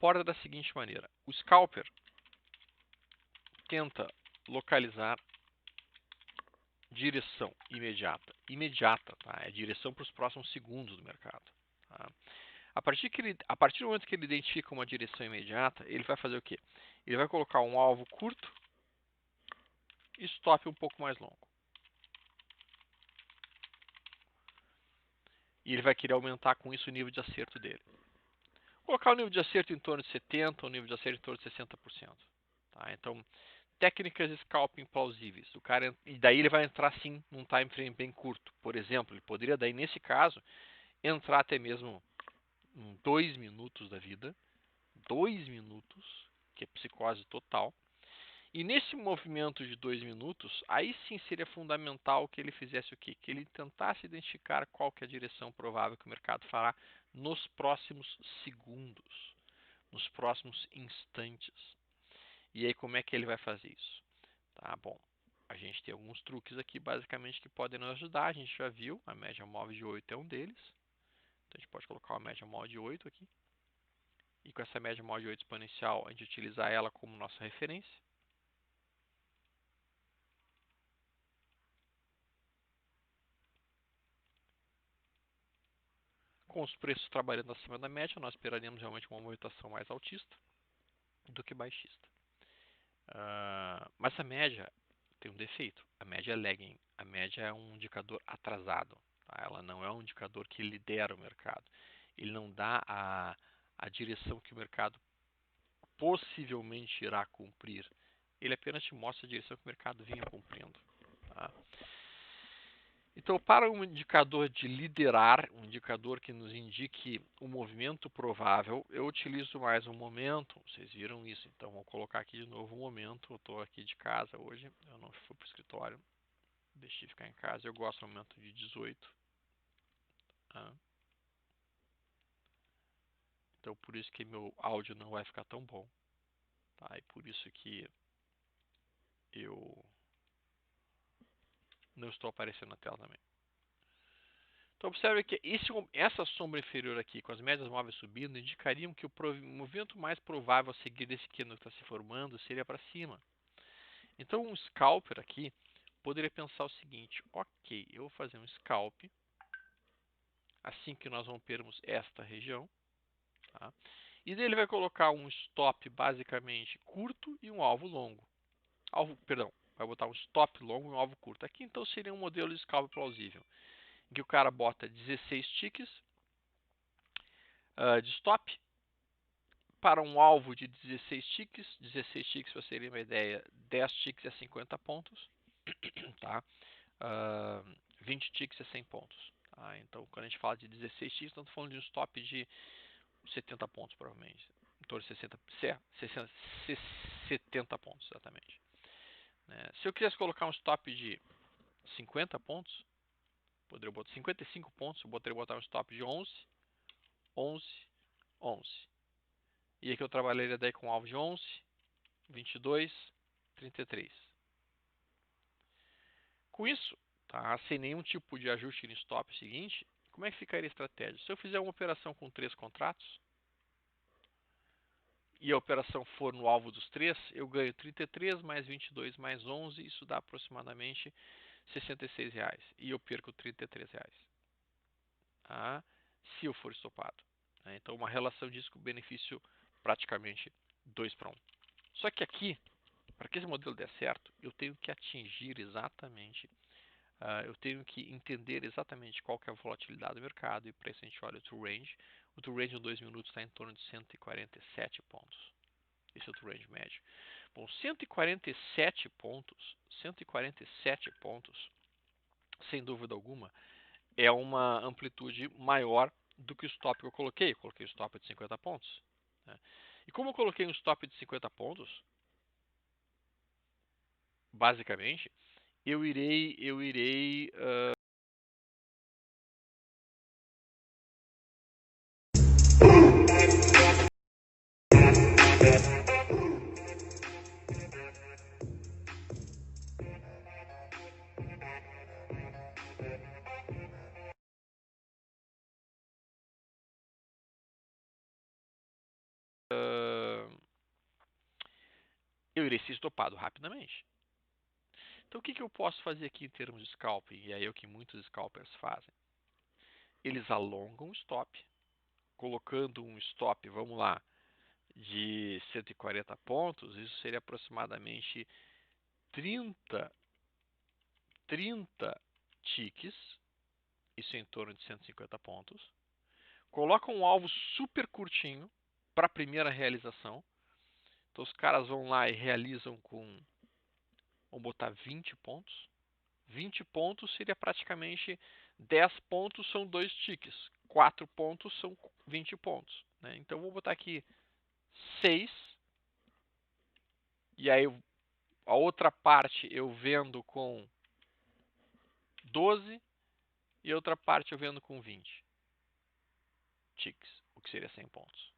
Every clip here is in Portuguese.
aborda da seguinte maneira. O scalper tenta localizar direção imediata. Imediata, tá? É direção para os próximos segundos do mercado. Tá? A partir do momento que ele identifica uma direção imediata, ele vai fazer o quê? Ele vai colocar um alvo curto e stop um pouco mais longo. E ele vai querer aumentar com isso o nível de acerto dele. Colocar o nível de acerto em torno de 70%, o nível de acerto em torno de 60%. Tá? Então, técnicas de scalping plausíveis. E daí ele vai entrar sim num time frame bem curto. Por exemplo, ele poderia daí nesse caso entrar até mesmo em 2 minutos da vida. 2 minutos, que é psicose total. E nesse movimento de 2 minutos, aí sim seria fundamental que ele fizesse o quê? Que ele tentasse identificar qual que é a direção provável que o mercado fará nos próximos segundos, nos próximos instantes. E aí como é que ele vai fazer isso? Tá bom, a gente tem alguns truques aqui basicamente que podem nos ajudar. A gente já viu, a média móvel de 8 é um deles. Então a gente pode colocar uma média móvel de 8 aqui. E com essa média móvel de 8 exponencial, a gente utilizar ela como nossa referência. Com os preços trabalhando acima da média, nós esperaríamos realmente uma movimentação mais altista do que baixista. Mas a média tem um defeito. A média é lagging. A média é um indicador atrasado. Tá? Ela não é um indicador que lidera o mercado. Ele não dá a direção que o mercado possivelmente irá cumprir. Ele apenas te mostra a direção que o mercado vinha cumprindo. Tá? Então, para um indicador de liderar, um indicador que nos indique o movimento provável, eu utilizo mais um momento. Vocês viram isso, então vou colocar aqui de novo um momento. Eu estou aqui de casa hoje, eu não fui para o escritório, deixei ficar em casa. Eu gosto do momento de 18. Tá? Então, por isso que meu áudio não vai ficar tão bom. Tá? E por isso que eu não estou aparecendo na tela também. Então observe que essa sombra inferior aqui, com as médias móveis subindo, indicariam que o movimento mais provável a seguir desse candle que está se formando seria para cima. Então um scalper aqui poderia pensar o seguinte: ok, eu vou fazer um scalp assim que nós rompermos esta região. Tá? E daí ele vai colocar um stop basicamente curto e um alvo longo. Vai botar um stop longo e um alvo curto. Aqui então seria um modelo de scalp plausível, em que o cara bota 16 ticks de stop para um alvo de 16 ticks. 16 ticks, para terem uma ideia, 10 ticks é 50 pontos. Tá? 20 ticks é 100 pontos. Tá? Então, quando a gente fala de 16 ticks, estamos falando de um stop de 70 pontos, provavelmente. Em torno de 70 pontos, exatamente. Se eu quisesse colocar um stop de 50 pontos, poderia botar 55 pontos, eu poderia botar um stop de 11, 11, 11. E aqui eu trabalharia daí com um alvo de 11, 22, 33. Com isso, tá, sem nenhum tipo de ajuste no stop seguinte, como é que ficaria a estratégia? Se eu fizer uma operação com 3 contratos, e a operação for no alvo dos 3, eu ganho 33 mais 22 mais 11, isso dá aproximadamente R$66. E eu perco R$33. Tá? Se eu for estopado. Então, uma relação de risco-benefício praticamente 2 para 1. Só que aqui, para que esse modelo der certo, eu tenho que atingir exatamente, eu tenho que entender exatamente qual que é a volatilidade do mercado, e para isso a gente olha o true range. O true range em 2 minutos está em torno de 147 pontos. Esse é o true range médio. Bom, 147 pontos, sem dúvida alguma, é uma amplitude maior do que o stop que eu coloquei. Eu coloquei o stop de 50 pontos. Né? E como eu coloquei um stop de 50 pontos, basicamente, eu irei eu irei ser estopado rapidamente. Então o que eu posso fazer aqui em termos de scalping? E aí é o que muitos scalpers fazem. Eles alongam o stop, colocando um stop, vamos lá, de 140 pontos, isso seria aproximadamente 30 ticks, isso é em torno de 150 pontos. Colocam um alvo super curtinho para a primeira realização. Então os caras vão lá e realizam com, vamos botar 20 pontos. 20 pontos seria praticamente 10 pontos são 2 ticks. 4 pontos são 20 pontos. Né? Então vou botar aqui 6. E aí a outra parte eu vendo com 12 e a outra parte eu vendo com 20 ticks, o que seria 100 pontos.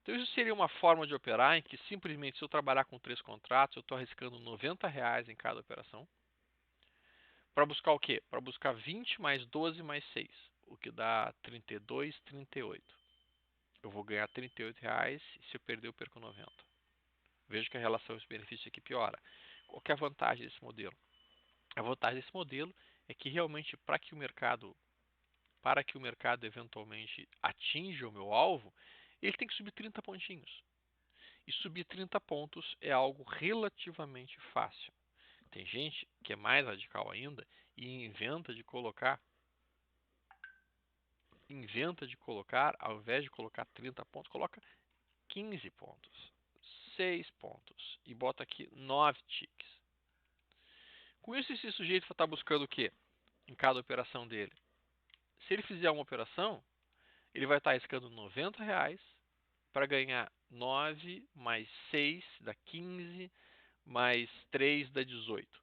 Então isso seria uma forma de operar em que simplesmente se eu trabalhar com 3 contratos, eu estou arriscando R$90 em cada operação. Para buscar o quê? Para buscar 20 mais 12 mais 6, o que dá 32, 38. Eu vou ganhar R$38 e se eu perder eu perco 90. Vejo que a relação benefício aqui piora. Qual que é a vantagem desse modelo? A vantagem desse modelo é que realmente para que o mercado eventualmente atinja o meu alvo, ele tem que subir 30 pontinhos. E subir 30 pontos é algo relativamente fácil. Tem gente que é mais radical ainda e inventa de colocar, ao invés de colocar 30 pontos, coloca 15 pontos, 6 pontos e bota aqui 9 ticks. Com isso, esse sujeito vai estar buscando o quê? Em cada operação dele. Se ele fizer uma operação, ele vai estar arriscando R$90 para ganhar 9 mais 6 dá 15, mais 3 dá 18.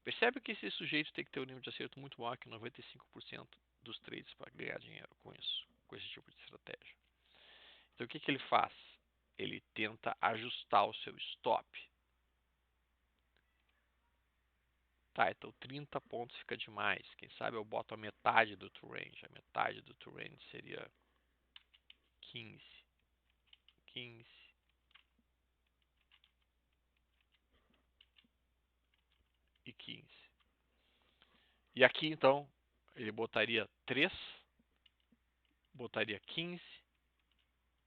Percebe que esse sujeito tem que ter um nível de acerto muito maior que 95% dos trades para ganhar dinheiro com isso, com esse tipo de estratégia. Então o que ele faz? Ele tenta ajustar o seu stop. Tá, então 30 pontos fica demais. Quem sabe eu boto a metade do true range. A metade do true range seria 15. 15. E 15. E aqui então ele botaria 3, botaria 15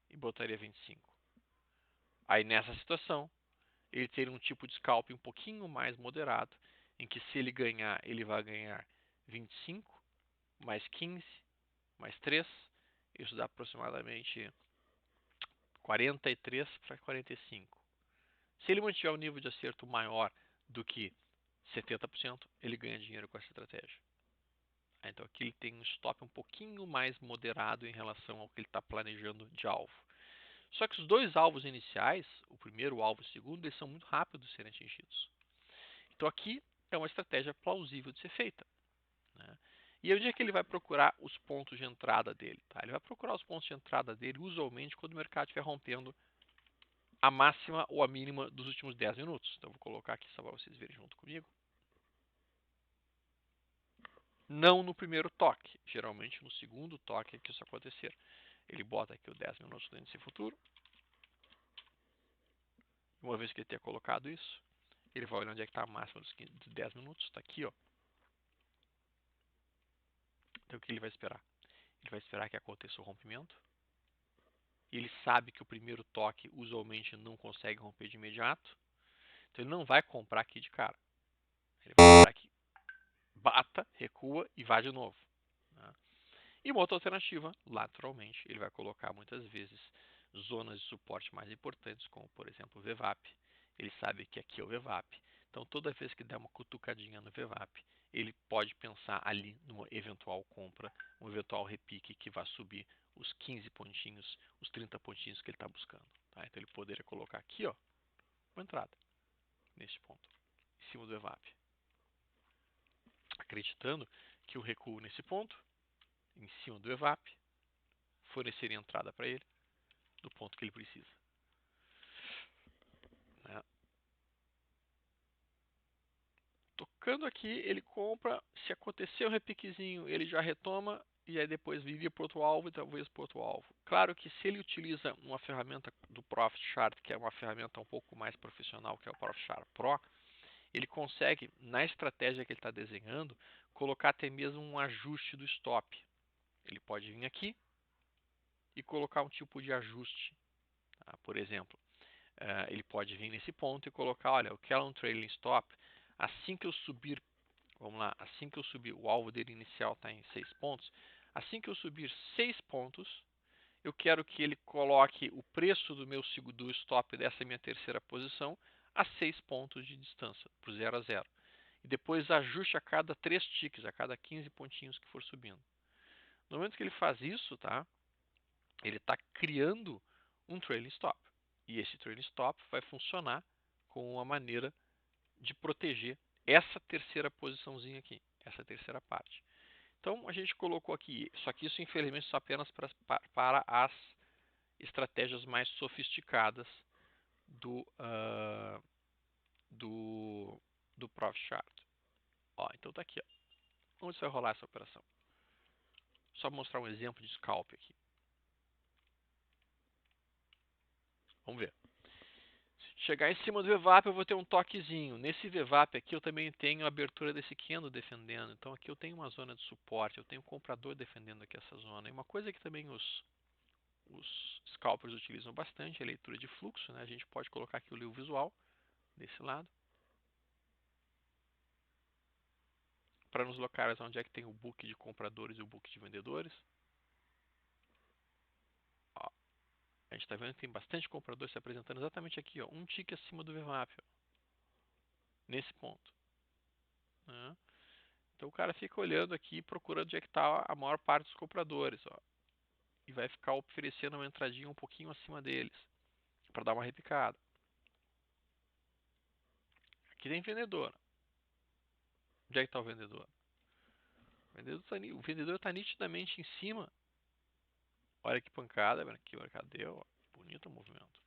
e botaria 25. Aí nessa situação, ele teria um tipo de scalp um pouquinho mais moderado, em que se ele ganhar, ele vai ganhar 25, mais 15, mais 3, isso dá aproximadamente 43 para 45. Se ele mantiver um nível de acerto maior do que 70%, ele ganha dinheiro com essa estratégia. Então aqui ele tem um stop um pouquinho mais moderado em relação ao que ele está planejando de alvo. Só que os dois alvos iniciais, o primeiro alvo e o segundo, eles são muito rápidos de serem atingidos. Então aqui é uma estratégia plausível de ser feita. Né? E onde é que ele vai procurar os pontos de entrada dele? Tá? Ele vai procurar os pontos de entrada dele usualmente quando o mercado estiver rompendo a máxima ou a mínima dos últimos 10 minutos. Então vou colocar aqui só para vocês verem junto comigo. Não no primeiro toque, geralmente no segundo toque é que isso acontecer. Ele bota aqui o 10 minutos do índice futuro. Uma vez que ele tenha colocado isso, ele vai olhar onde é que está a máxima dos 10 minutos. Está aqui, ó. Então o que ele vai esperar? Ele vai esperar que aconteça o rompimento. Ele sabe que o primeiro toque usualmente não consegue romper de imediato. Então ele não vai comprar aqui de cara. Ele vai comprar aqui. Bata, recua e vá de novo. Né? E uma outra alternativa, lateralmente, ele vai colocar muitas vezes zonas de suporte mais importantes, como por exemplo o VWAP. Ele sabe que aqui é o VWAP. Então toda vez que der uma cutucadinha no VWAP, ele pode pensar ali numa eventual compra, um eventual repique que vai subir os 15 pontinhos, os 30 pontinhos que ele está buscando. Tá? Então ele poderia colocar aqui, ó, uma entrada, neste ponto, em cima do VWAP. Acreditando que o recuo nesse ponto, em cima do VWAP, forneceria entrada para ele do ponto que ele precisa. Né? Tocando aqui, ele compra, se acontecer um repiquezinho, ele já retoma, e aí depois viria para outro alvo e talvez para outro alvo. Claro que se ele utiliza uma ferramenta do Profit Chart, que é uma ferramenta um pouco mais profissional, que é o Profit Chart Pro, ele consegue, na estratégia que ele está desenhando, colocar até mesmo um ajuste do stop. Ele pode vir aqui e colocar um tipo de ajuste. Tá? Por exemplo, ele pode vir nesse ponto e colocar, olha, eu quero um trailing stop, assim que eu subir, vamos lá, assim que eu subir, o alvo dele inicial está em 6 pontos, assim que eu subir 6 pontos, eu quero que ele coloque o preço do stop dessa minha terceira posição a 6 pontos de distância, para o 0 a 0. E depois ajuste a cada 3 ticks, a cada 15 pontinhos que for subindo. No momento que ele faz isso, tá? Ele está criando um trailing stop. E esse trailing stop vai funcionar com uma maneira de proteger essa terceira posiçãozinha aqui, essa terceira parte. Então a gente colocou aqui, só que isso infelizmente só apenas para as estratégias mais sofisticadas do Profit Chart. Ó, então tá aqui, ó. Onde vai rolar essa operação? Só mostrar um exemplo de scalp aqui. Vamos ver. Se chegar em cima do VWAP, eu vou ter um toquezinho. Nesse VWAP aqui, eu também tenho a abertura desse candle defendendo. Então aqui eu tenho uma zona de suporte, eu tenho um comprador defendendo aqui essa zona. E uma coisa que também os scalpers utilizam bastante é a leitura de fluxo, né? A gente pode colocar aqui o livro visual desse lado, para nos locais onde é que tem o book de compradores e o book de vendedores. Ó, a gente está vendo que tem bastante comprador se apresentando exatamente aqui, ó, um tique acima do VWAP, ó, nesse ponto, né? Então o cara fica olhando aqui, procurando onde é que está a maior parte dos compradores, ó, e vai ficar oferecendo uma entradinha um pouquinho acima deles, para dar uma repicada. Aqui tem vendedor. Onde é que está o vendedor? O vendedor está nitidamente em cima. Olha que pancada, que mercado deu. Bonito o movimento.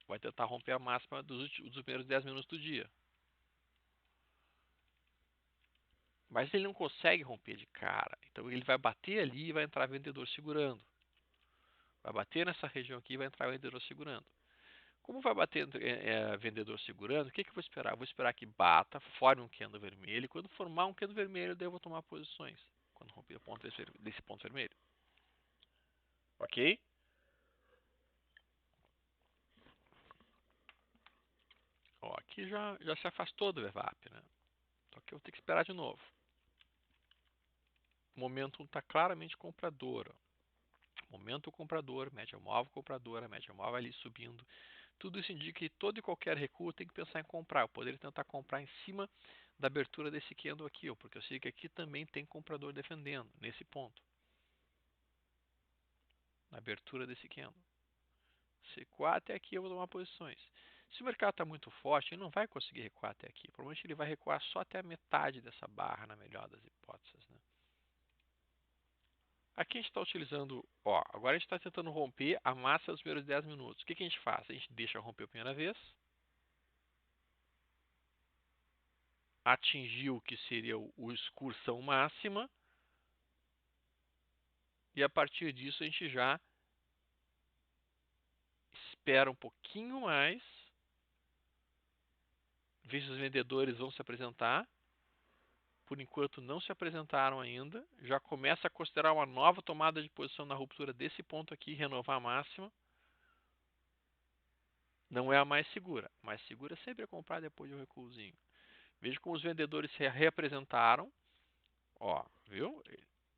Vai tentar romper a máxima dos primeiros 10 minutos do dia. Mas ele não consegue romper de cara. Então ele vai bater ali e vai entrar vendedor segurando. Vai bater nessa região aqui e vai entrar vendedor segurando. Como vai bater vendedor segurando, o que eu vou esperar? Eu vou esperar que bata, forme um candle vermelho. E quando formar um candle vermelho, daí eu vou tomar posições. Quando romper o ponto desse ponto vermelho. Ok? Ó, aqui já se afastou do VWAP, né? Só que eu vou ter que esperar de novo. O momentum está claramente comprador. Ó. Momento comprador, média móvel compradora, média móvel ali subindo. Tudo isso indica que todo e qualquer recuo tem que pensar em comprar. Eu poderia tentar comprar em cima da abertura desse candle aqui, ó, porque eu sei que aqui também tem comprador defendendo, nesse ponto. Na abertura desse candle. Se recuar até aqui, eu vou tomar posições. Se o mercado está muito forte, ele não vai conseguir recuar até aqui. Provavelmente ele vai recuar só até a metade dessa barra, na melhor das hipóteses, né? Aqui a gente está utilizando, ó, agora a gente está tentando romper a massa dos primeiros 10 minutos. O que a gente faz? A gente deixa romper a primeira vez, atingiu o que seria o excursão máxima, e a partir disso a gente já espera um pouquinho mais, vê se os vendedores vão se apresentar. Por enquanto não se apresentaram ainda, já começa a considerar uma nova tomada de posição na ruptura desse ponto aqui, renovar a máxima. Não é a mais segura. A mais segura sempre é comprar depois de um recuozinho. Veja como os vendedores se reapresentaram. Ó, viu?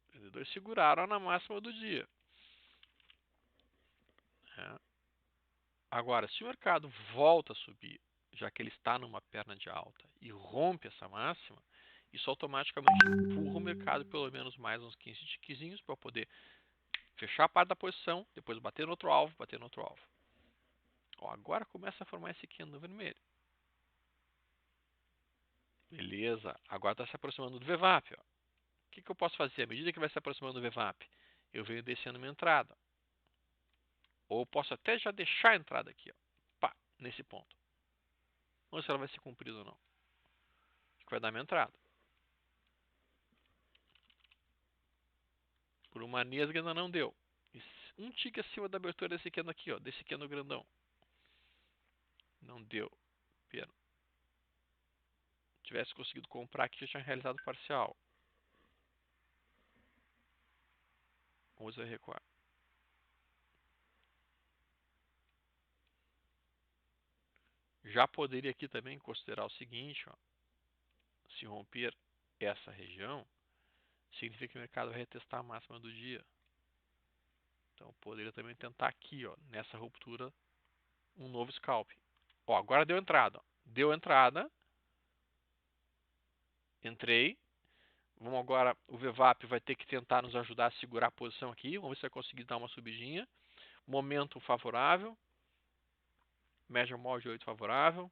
Os vendedores seguraram na máxima do dia. É. Agora, se o mercado volta a subir, já que ele está numa perna de alta, e rompe essa máxima, isso automaticamente empurra o mercado pelo menos mais uns 15 tiquezinhos para poder fechar a parte da posição, depois bater no outro alvo, bater no outro alvo. Ó, agora começa a formar esse candle vermelho. Beleza, agora está se aproximando do VWAP. Ó. O que eu posso fazer? À medida que vai se aproximando do VWAP, eu venho descendo minha entrada. Ou posso até já deixar a entrada aqui, ó, pá, nesse ponto. Vamos ver se ela vai ser cumprida ou não. Acho que vai dar minha entrada. Por uma nesga ainda não deu. Um tique acima da abertura desse candle aqui, ó, desse candle grandão. Não deu. Pena. Se tivesse conseguido comprar aqui, já tinha realizado parcial. Vamos recuar. Já poderia aqui também considerar o seguinte, ó, se romper essa região, significa que o mercado vai retestar a máxima do dia. Então poderia também tentar aqui, ó, nessa ruptura, um novo scalp. Ó, agora deu entrada. Ó. Deu entrada. Entrei. Vamos agora, o VWAP vai ter que tentar nos ajudar a segurar a posição aqui. Vamos ver se vai conseguir dar uma subidinha. Momento favorável. Média móvel de 8 favorável.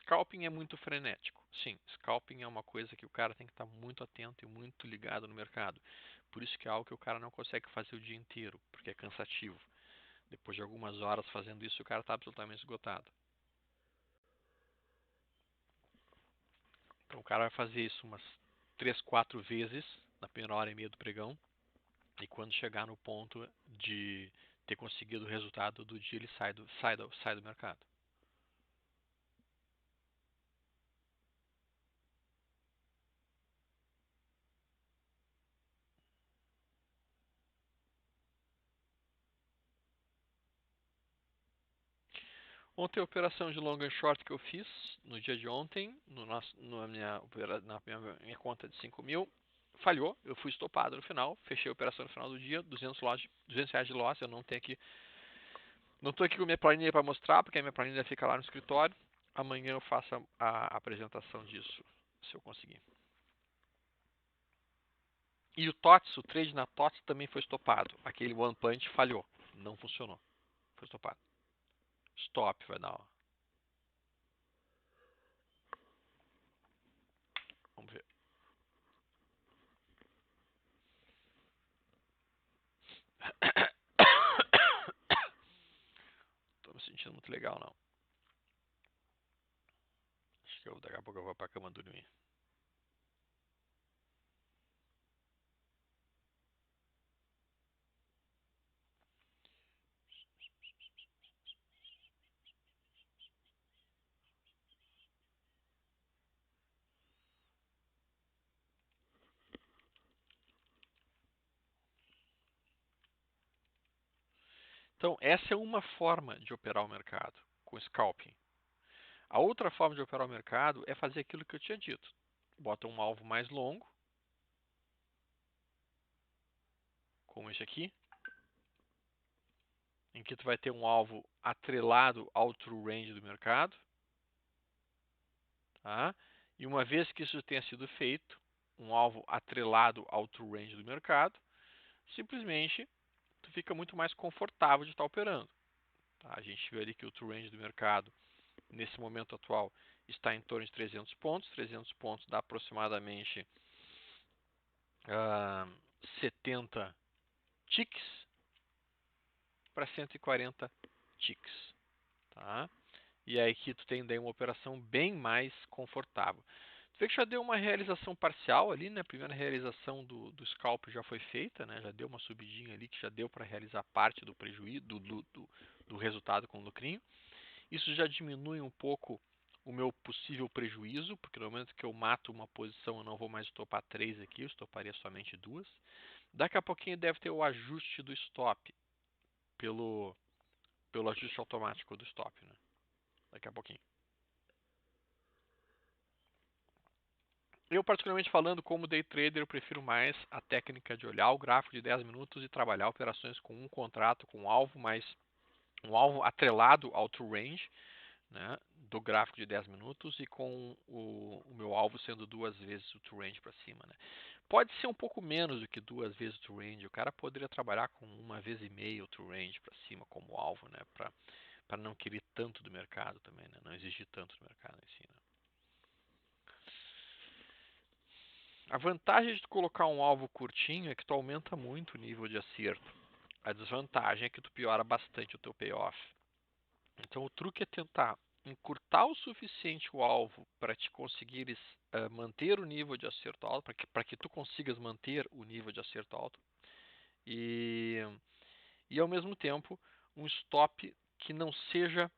Scalping é muito frenético. Sim, scalping é uma coisa que o cara tem que estar muito atento e muito ligado no mercado. Por isso que é algo que o cara não consegue fazer o dia inteiro, porque é cansativo. Depois de algumas horas fazendo isso, o cara está absolutamente esgotado. Então o cara vai fazer isso umas 3, 4 vezes na primeira hora e meia do pregão. E quando chegar no ponto de ter conseguido o resultado do dia, ele sai do mercado. Ontem a operação de long and short que eu fiz no dia de ontem, na minha conta de 5 mil, falhou. Eu fui estopado no final, fechei a operação no final do dia, 200 reais de loss. Eu não tenho aqui, não estou aqui com a minha planilha para mostrar, porque a minha planilha fica lá no escritório. Amanhã eu faço a apresentação disso, se eu conseguir. E o TOTS, o trade na TOTS também foi estopado. Aquele One Punch falhou, não funcionou, foi estopado. Stop vai dar, ó. Vamos ver. Tô me sentindo muito legal, não. Acho que daqui a pouco eu vou pra cama dormir. Então, essa é uma forma de operar o mercado, com scalping. A outra forma de operar o mercado é fazer aquilo que eu tinha dito. Bota um alvo mais longo, como esse aqui, em que tu vai ter um alvo atrelado ao true range do mercado. Tá? E uma vez que isso tenha sido feito, um alvo atrelado ao true range do mercado, simplesmente tu fica muito mais confortável de estar operando. Tá? A gente viu ali que o true range do mercado, nesse momento atual, está em torno de 300 pontos. 300 pontos dá aproximadamente 70 ticks para 140 ticks. Tá? E aí aqui tu tem daí uma operação bem mais confortável. Tu vê que já deu uma realização parcial ali, né? A primeira realização do scalp já foi feita, né? Já deu uma subidinha ali que já deu para realizar parte do prejuízo, do resultado com o lucrinho. Isso já diminui um pouco o meu possível prejuízo, porque no momento que eu mato uma posição eu não vou mais estopar 3 aqui, eu estoparia somente 2. Daqui a pouquinho deve ter o ajuste do stop pelo ajuste automático do stop, né? Daqui a pouquinho. Eu, particularmente falando, como day trader, eu prefiro mais a técnica de olhar o gráfico de 10 minutos e trabalhar operações com um contrato, com um alvo atrelado ao true range, né, do gráfico de 10 minutos e com o meu alvo sendo 2 vezes o true range para cima. Né. Pode ser um pouco menos do que 2 vezes o true range. O cara poderia trabalhar com 1,5 o true range para cima como alvo, né, para não querer tanto do mercado também, né, não exigir tanto do mercado em si. Né. A vantagem de tu colocar um alvo curtinho é que tu aumenta muito o nível de acerto. A desvantagem é que tu piora bastante o teu payoff. Então o truque é tentar encurtar o suficiente o alvo para te conseguires manter o nível de acerto alto, para que tu consigas manter o nível de acerto alto. E ao mesmo tempo, um stop que não seja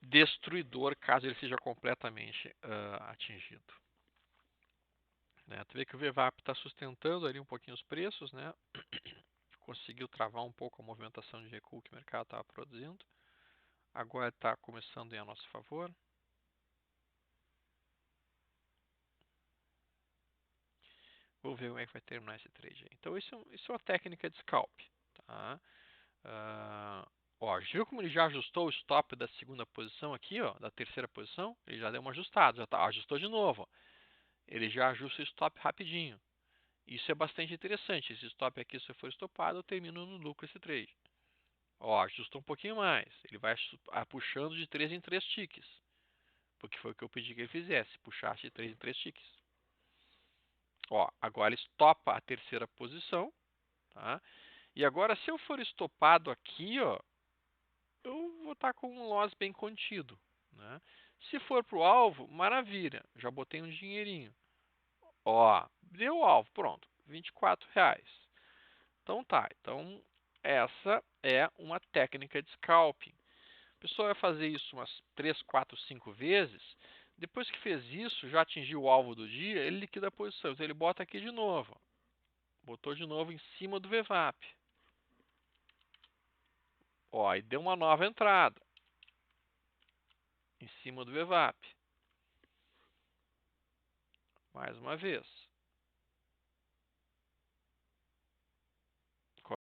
destruidor caso ele seja completamente atingido. Né? Tu vê que o VWAP está sustentando ali um pouquinho os preços, né? Conseguiu travar um pouco a movimentação de recuo que o mercado estava produzindo. Agora está começando em a nosso favor. Vou ver como é que vai terminar esse trade aí. Então isso é uma técnica de scalp. Tá? Ó, viu como ele já ajustou o stop da segunda posição aqui, ó, da terceira posição? Ele já deu uma ajustada, já ajustou de novo. Ó. Ele já ajusta o stop rapidinho. Isso é bastante interessante. Esse stop aqui, se for estopado, eu termino no lucro esse trade. Ó, ajustou um pouquinho mais. Ele vai puxando de 3 em 3 ticks. Porque foi o que eu pedi que ele fizesse. Puxasse de 3 em 3 ticks. Ó, agora ele estopa a terceira posição. Tá? E agora, se eu for estopado aqui, ó, eu vou estar com um loss bem contido. Né? Se for para o alvo, maravilha. Já botei um dinheirinho. Ó, deu o alvo, pronto. R$24. Então tá. Então, essa é uma técnica de scalping. A pessoa vai fazer isso umas 3, 4, 5 vezes. Depois que fez isso, já atingiu o alvo do dia, ele liquida a posição. Então ele bota aqui de novo. Botou de novo em cima do VWAP. Ó, e deu uma nova entrada. Em cima do VWAP. Mais uma vez.